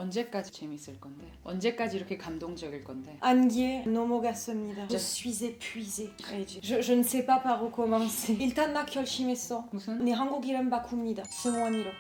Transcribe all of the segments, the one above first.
언제까지 재밌을 건데? 언제까지 이렇게 감동적일 건데? 안기에 넘어갔습니다. Je suis épuisée. Je ne sais pas par où commencer. 일단 나 결심했어. 무슨? 내 한국 이름 바꿉니다. 승원이로.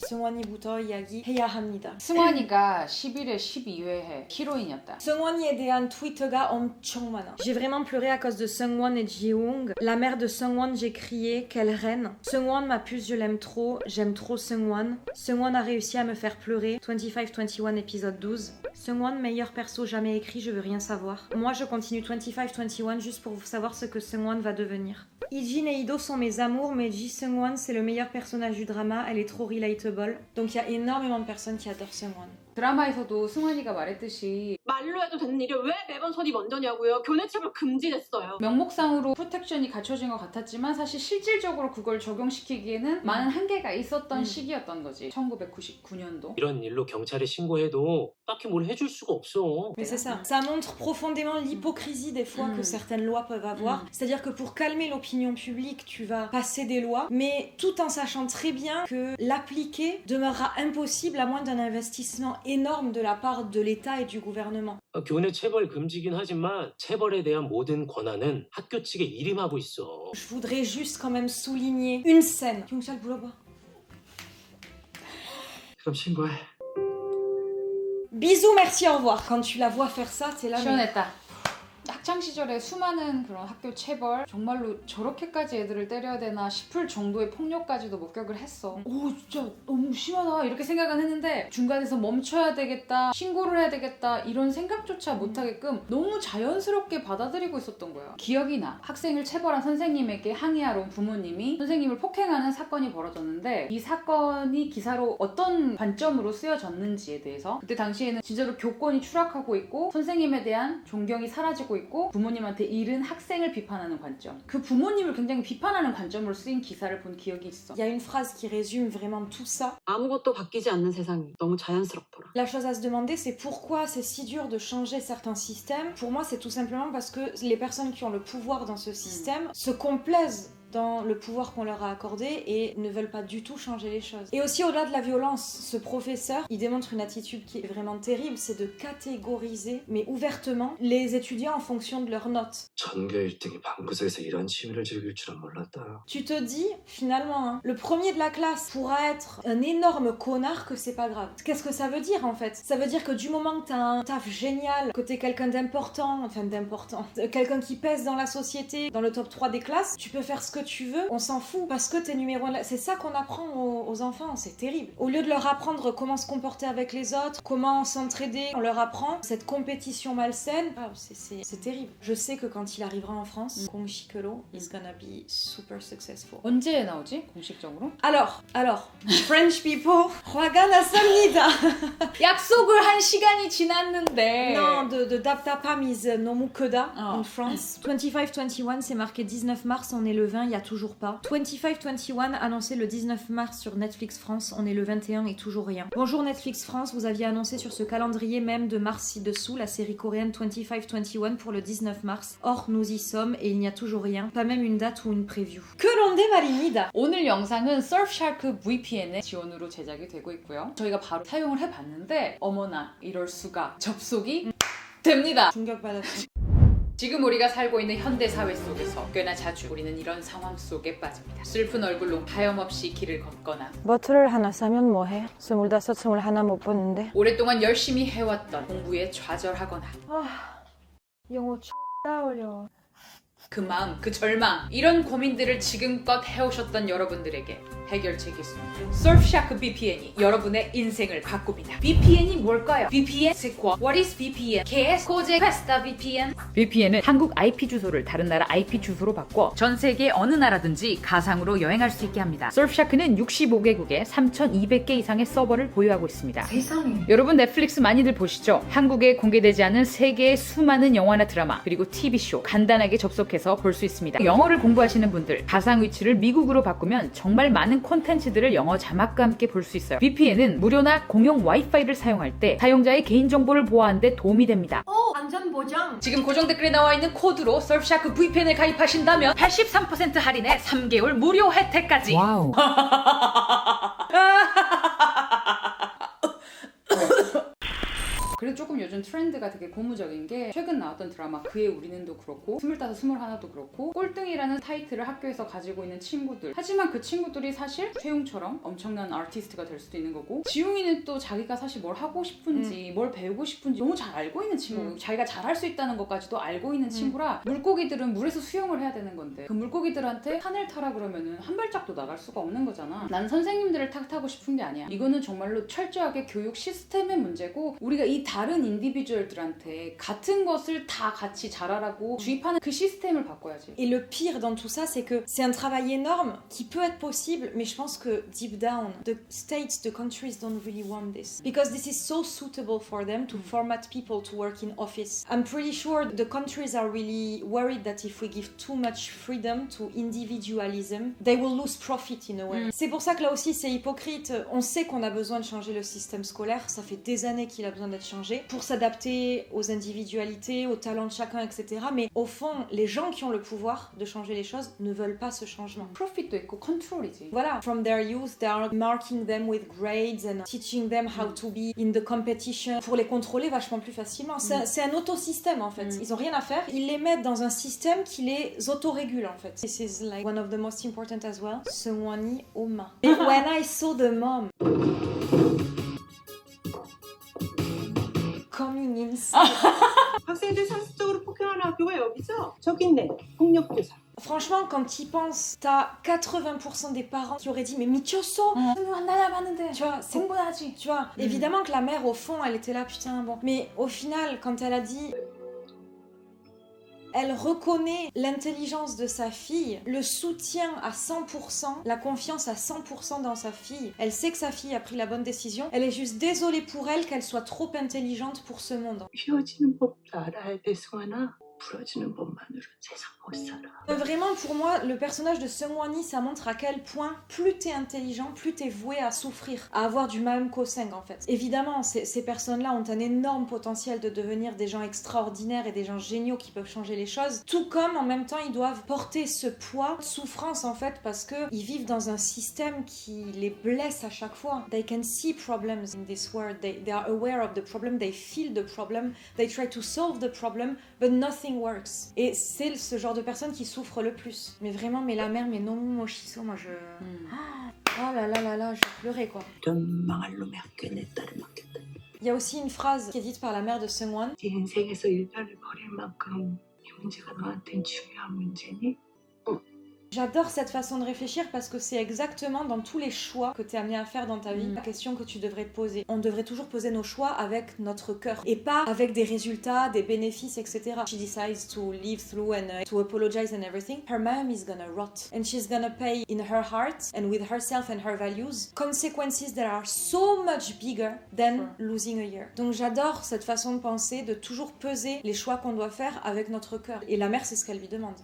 승원이부터 이야기해야 합니다. 승환이가 11회 12회에 히로인이었다. 승원이에 대한 트위터가 엄청 많아. J'ai vraiment pleuré à cause de Seungwon et Jihoong. La mère de Seungwon, j'ai crié, quelle reine. Seungwon, ma puce, je l'aime trop. J'aime trop Seungwon. Seungwon a réussi à me faire pleurer. 25-21 épisode 12. Seungwon, meilleur perso jamais écrit, je veux rien savoir. Moi, je continue 25-21 juste pour savoir ce que Seungwon va devenir. Ijin et Ido sont mes amours, mais Ji Seungwon, c'est le meilleur personnage du drama. Elle est trop relatable. Donc il y a énormément de personnes qui adorent Seungwon. 드라마에서도 승환이가 말했듯이 말로 해도 되는 일이 왜 매번 선이 먼저냐고요. 교내체벌 금지됐어요. 명목상으로 프로텍션이 갖춰진 것 같았지만 사실 실질적으로 그걸 적용시키기에는 많은 한계가 있었던 시기였던 거지. 1999년도. 이런 일로 경찰에 신고해도 딱히 뭘 해줄 수가 없어. Mais c'est ça. Ça montre profondément l'hypocrisie des fois que certaines lois peuvent avoir. C'est-à-dire que pour calmer l'opinion publique, tu vas passer des lois, mais tout en sachant très bien que l'appliquer demeurera impossible à moins d'un investissement énorme de la part de l'État et du gouvernement. 교내 체벌 금지긴 하지만 체벌에 대한 모든 권한은 학교 측에 이름하고 있어. Je voudrais juste quand même souligner une scène. 경찰 불러봐. 그럼 신고해. Bisous, merci, au revoir. Quand tu la vois faire ça, t'es là. mais- 시원했다. 학창 시절에 수많은 그런 학교 체벌 정말로 저렇게까지 애들을 때려야 되나 싶을 정도의 폭력까지도 목격을 했어. 오 진짜 너무 심하다 이렇게 생각은 했는데 중간에서 멈춰야 되겠다 신고를 해야 되겠다 이런 생각조차 못하게끔 너무 자연스럽게 받아들이고 있었던 거야. 기억이 나. 학생을 체벌한 선생님에게 항의하러 온 부모님이 선생님을 폭행하는 사건이 벌어졌는데 이 사건이 기사로 어떤 관점으로 쓰여졌는지에 대해서 그때 당시에는 진짜로 교권이 추락하고 있고 선생님에 대한 존경이 사라지고 있고 부모님한테 잃은 학생을 비판하는 관점. 그 부모님을 굉장히 비판하는 관점으로 쓰인 기사를 본 기억이 있어. Il y a une phrase qui résume vraiment tout ça. 아무것도 바뀌지 않는 세상이 너무 자연스럽더라. La chose à se demander, c'est pourquoi c'est si dur de changer certains systèmes. Pour moi, c'est tout simplement parce que les personnes qui ont le pouvoir dans ce système se complaisent dans le pouvoir qu'on leur a accordé et ne veulent pas du tout changer les choses. Et aussi au-delà de la violence, ce professeur, il démontre une attitude qui est vraiment terrible, c'est de catégoriser, mais ouvertement, les étudiants en fonction de leurs notes. 전교 1등이 방구석에서 이런 취미를 즐길 줄은 몰랐다. Tu te dis, finalement, hein, le premier de la classe pourra être un énorme connard, que c'est pas grave. Qu'est-ce que ça veut dire, en fait? Ça veut dire que du moment que t'as un taf génial, que t'es quelqu'un d'important, quelqu'un qui pèse dans la société, dans le top 3 des classes, tu peux faire ce que tu veux, on s'en fout, parce que t'es numéro 1. C'est ça qu'on apprend aux enfants, c'est terrible. Au lieu de leur apprendre comment se comporter avec les autres, comment s'entraider, on leur apprend cette compétition malsaine. Ah, c'est terrible. Je sais que quand il arrivera en France, Kong Shikero is gonna be super successful. 언제 나오지? 공식적으로? Alors, French people, 화가 났습니다. 약속을 한 시간이 지났는데 Non, de 답답함 is 너무 크다 Oh. en France. 25-21, c'est marqué 19 mars, on est le 20, il n'y a toujours pas. 25-21, annoncé le 19 mars sur Netflix France, on est le 21 et toujours rien. Bonjour Netflix France, vous aviez annoncé sur ce calendrier même de mars ci-dessous la série coréenne 25-21 pour le 19 mars. Or, nous y sommes et il n'y a toujours rien, pas même une date ou une preview. 그런데 말입니다. 오늘 영상은 Surfshark VPN의 지원으로 제작이 되고 있고요. 저희가 바로 사용을 해봤는데 어머나 이럴 수가 접속이 됩니다. 충격받았지. 지금 우리가 살고 있는 현대 사회 속에서 꽤나 자주 우리는 이런 상황 속에 빠집니다. 슬픈 얼굴로 하염없이 길을 걷거나 버트를 하나 싸면 뭐해? 25, 21 못 봤는데. 오랫동안 열심히 해왔던 공부에 좌절하거나 영어 X나 어려워. 그 마음, 그 절망 이런 고민들을 지금껏 해오셨던 여러분들에게 해결책이 있습니다. Surfshark VPN이 여러분의 인생을 바꿉니다. VPN이 뭘까요? VPN? c'est quoi? What is VPN? ¿Qué es? ¿Cómo cuesta VPN? VPN은 한국 IP 주소를 다른 나라 IP 주소로 바꿔 전 세계 어느 나라든지 가상으로 여행할 수 있게 합니다. Surfshark는 65개국에 3,200개 이상의 서버를 보유하고 있습니다. 세상에. 여러분 넷플릭스 많이들 보시죠? 한국에 공개되지 않은 세계의 수많은 영화나 드라마 그리고 TV쇼 간단하게 접속해서 볼 수 있습니다. 영어를 공부하시는 분들 가상 위치를 미국으로 바꾸면 정말 많은 콘텐츠들을 영어 자막과 함께 볼 수 있어요. VPN은 무료나 공용 와이파이를 사용할 때 사용자의 개인정보를 보호하는 데 도움이 됩니다. 안전 보장. 지금 고정 댓글에 나와 있는 코드로 Surfshark VPN을 가입하신다면 83% 할인에 3개월 무료 혜택까지. 와우. 그래도 조금 요즘 트렌드가 되게 고무적인 게 최근 나왔던 드라마 그의 우리는도 그렇고 25, 21도 그렇고 꼴등이라는 타이틀을 학교에서 가지고 있는 친구들. 하지만 그 친구들이 사실 최용처럼 엄청난 아티스트가 될 수도 있는 거고 지용이는 또 자기가 사실 뭘 하고 싶은지 뭘 배우고 싶은지 너무 잘 알고 있는 친구고 자기가 잘할 수 있다는 것까지도 알고 있는 친구라 물고기들은 물에서 수영을 해야 되는 건데 그 물고기들한테 산을 타라 그러면은 한 발짝도 나갈 수가 없는 거잖아. 난 선생님들을 탓하고 싶은 게 아니야. 이거는 정말로 철저하게 교육 시스템의 문제고 우리가 이 다른 인디비주얼들한테 같은 것을 다 같이 잘하라고 주입하는 그 시스템을 바꿔야지. Et le pire dans tout ça, c'est que c'est un travail énorme qui peut être possible, mais je pense que deep down, the states, the countries don't really want this. Because this is so suitable for them to format people to work in office. I'm pretty sure the countries are really worried that if we give too much freedom to individualism, they will lose profit in a way. C'est pour ça que là aussi c'est hypocrite. On sait qu'on a besoin de changer le système scolaire, ça fait des années qu'il a besoin d'être changé pour s'adapter aux individualités, aux talents de chacun, etc. Mais au fond, les gens qui ont le pouvoir de changer les choses ne veulent pas ce changement. 프로핏도 있고 컨트롤이지. Voilà, from their youth, they are marking them with grades and teaching them how to be in the competition pour les contrôler vachement plus facilement. C'est un autosystème en fait. Ils ont rien à faire. Ils les mettent dans un système qui les autorégule en fait. This is like one of the most important as well. Seungwon Oma. When I saw the mom coming in. 학생들 상습적으로 폭행하는 학교가 여기죠? 저기 있네. 폭력교사. Franchement, quand y penses, t'as 80% des parents qui auraient dit mais 미쳤어, 나야 봤는데. Tu vois, c'est 공부하지. tu vois, évidemment que la mère au fond, elle était là putain bon. Mais au final, quand elle a dit elle reconnaît l'intelligence de sa fille, le soutien à 100%, la confiance à 100% dans sa fille. Elle sait que sa fille a pris la bonne décision. Elle est juste désolée pour elle qu'elle soit trop intelligente pour ce monde. 헤어지는 법도 알아야 돼, 승환아. 부러지는 법만으로 세상 못 살아. Vraiment, pour moi, le personnage de Seungwon, ça montre à quel point plus t'es intelligent, plus t'es voué à souffrir, à avoir du mal Koseng en fait. Évidemment, ces personnes-là ont un énorme potentiel de devenir des gens extraordinaires et des gens géniaux qui peuvent changer les choses, tout comme en même temps ils doivent porter ce poids de souffrance en fait parce que ils vivent dans un système qui les blesse à chaque fois. They can see problems in this world, they are aware of the problem, they feel the problem, they try to solve the problem, but nothing works. Et c'est ce genre de personnes qui souffrent le plus. Mais vraiment, mais la mère, mais non, Moshiso, moi je... Oh là là là là, je pleurais quoi. 이런 망할 놈의 학교에 내 딸을 맡겼다. Il y a aussi une phrase qui est dite par la mère de Seungwon. 네 인생에서 일단을 버릴 만큼 이 문제가 너한텐 중요한 문제니? J'adore cette façon de réfléchir parce que c'est exactement dans tous les choix que tu es amené à faire dans ta vie la question que tu devrais te poser. On devrait toujours poser nos choix avec notre cœur et pas avec des résultats, des bénéfices, etc. She decides to live through and to apologize and everything. Her mom is gonna rot and she's gonna pay in her heart and with herself and her values consequences that are so much bigger than losing a year. Donc j'adore cette façon de penser, de toujours peser les choix qu'on doit faire avec notre cœur. Et la mère, c'est ce qu'elle lui demande.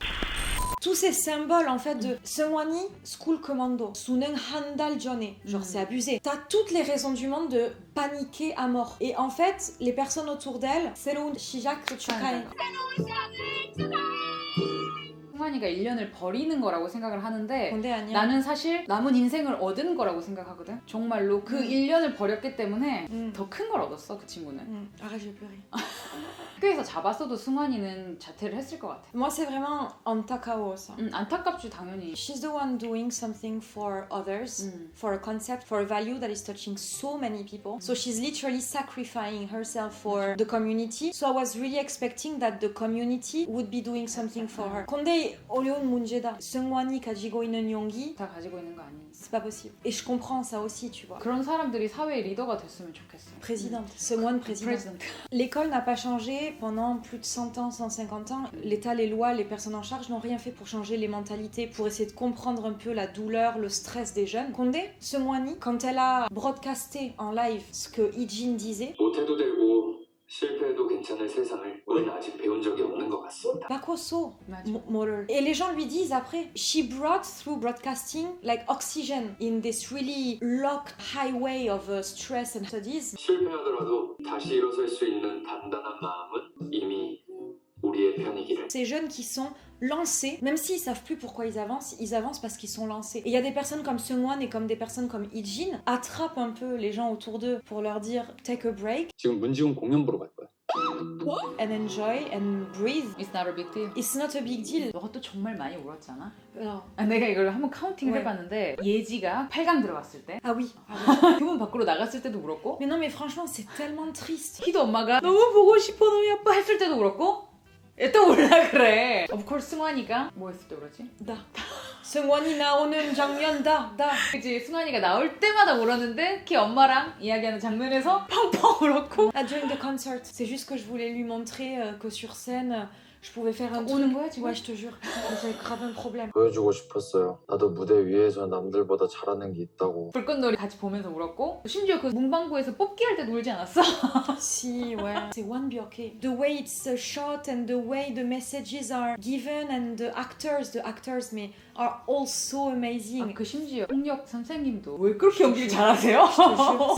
Tous ces symboles en fait de Seungwon School Commando, Suneng Handal Jone, genre c'est abusé. T'as toutes les raisons du monde de paniquer à mort. Et en fait, les personnes autour d'elle, 새로운 시작을 축하해. 승환이가 1년을 버리는 거라고 생각을 하는데 근데 아니야. 나는 사실 남은 인생을 얻은 거라고 생각하거든. 정말로 그 1년을 버렸기 때문에 더 큰 걸 얻었어 그 친구는. Arrête, je vais pleurer. 학교에서 잡았어도 승환이는 자퇴를 했을 것 같아. Moi, c'est vraiment 안타까워. 안타깝지 당연히. She's the one doing something for others, for a concept, for a value that is touching so many people. So she's literally sacrificing herself for the community. So I was really expecting that the community would be doing something for her. 근데 어려운 문제다. 승원이 가지고 있는 용기 다 가지고 있는 거 아니니. c'est pas possible. Et je comprends ça aussi, tu vois. 그런 사람들이 사회의 리더가 됐으면 좋겠어. Présidente, Seungwon présidente. L'école n'a pas changé pendant plus de 100 ans, 150 ans. L'État, les lois, les personnes en charge n'ont rien fait pour changer les mentalités, pour essayer de comprendre un peu la douleur, le stress des jeunes. Condé, Seungwon, quand elle a broadcasté en live ce que Ijin disait, 못해도 되고 실패해도 괜찮을 세상을 우리는 아직 배운 적이 없는 것 같습니다. Bakoso, 맞아. moral. Et les gens lui disent après, she brought through broadcasting like oxygen in this really locked highway of stress and studies. 실패하더라도 다시 일어설 수 있는 단단한 마음은 이미 우리의 내 편이기를. Ces jeunes qui sont lancés, même s'ils savent plus pourquoi ils avancent parce qu'ils sont lancés. Et il y a des personnes comme Seungwon et comme des personnes comme Ijin attrapent un peu les gens autour d'eux pour leur dire take a break 지금 문지훈 공연 보러 갈 거야. and enjoy and breathe. It's not a big deal. It's not a big deal. 너가 또 정말 많이 울었잖아. Alors, 아, 내가 이걸 한번 카운팅을 왜? 해봤는데 예지가 8강 들어갔을 때 ah oui. 교문 밖으로 나갔을 때도 울었고 Mais non, mais franchement, c'est tellement triste. 희도 엄마가 너무 보고 싶어 너희 아빠 했을 때도 울었고 얘 또 울라 그래. Of course 승환이가 뭐 했을 때 울었지? Da. Seungwon이 나오는 장면 다. 그치 승환이가 나올 때마다 울었는데 키 엄마랑 이야기하는 장면에서 펑펑 울었고 Ah, during the concert. C'est juste que je voulais lui montrer que sur scène, je pouvais faire un 우는 truc. 거야 지금? Ouais, je te jure. J'avais grave un problème. 보여주고 싶었어요. 나도 무대 위에서 남들보다 잘하는 게 있다고. 불꽃놀이 같이 보면서 울었고 심지어 그 문방구에서 뽑기 할 때도 울지 않았어? Si, ouais. C'est Won Byeok-hae. The way it's shot and the way the messages are given and the actors mais are all so amazing. 아, 그 심지어 홍역 선생님도 왜 그렇게 연기를 잘하세요?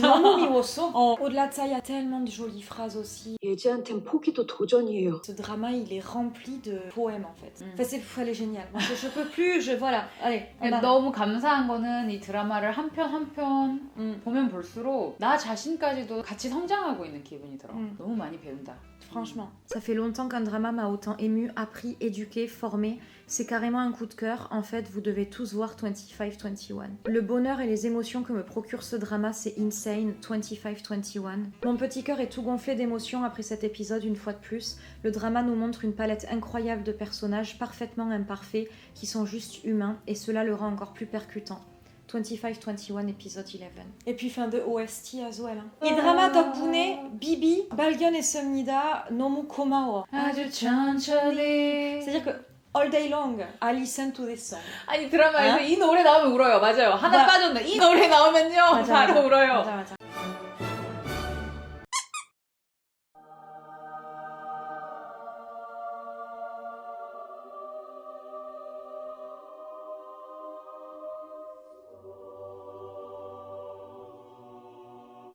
너무 미웠어. Au-delà de ça, il y a tellement de jolies phrases aussi. 예지한텐 포기도 도전이에요. Ce drama, il est rempli de poèmes en fait. Enfin, elle est géniale. Moi, je peux plus, voilà. Allez, on a... 너무 감사한 거는 이 드라마를 한 편 한 편 보면 볼수록 나 자신까지도 같이 성장하고 있는 기분이 들어. 너무 많이 배운다. Franchement. Ça fait longtemps qu'un drama m'a autant ému, appris, éduqué, formé. C'est carrément un coup de cœur. En fait, vous devez tous voir 25-21. Le bonheur et les émotions que me procure ce drama, c'est insane. 25-21. Mon petit cœur est tout gonflé d'émotions après cet épisode une fois de plus. Le drama nous montre une palette incroyable de personnages parfaitement imparfaits qui sont juste humains et cela le rend encore plus percutant. 25-21 épisode 11. Et puis fin de OST as well. 이 드라마 덕분에 비비, 발견 했습니다. 너무 고마워. 아주 천천히. C'est-à-dire que all day long, I listen to this song. 아니 드라마에서 이 노래 나오면 울어요. 맞아요. 하나 맞아. 빠졌네. 이 노래 나오면요 맞아, 바로 맞아. 울어요. 맞아.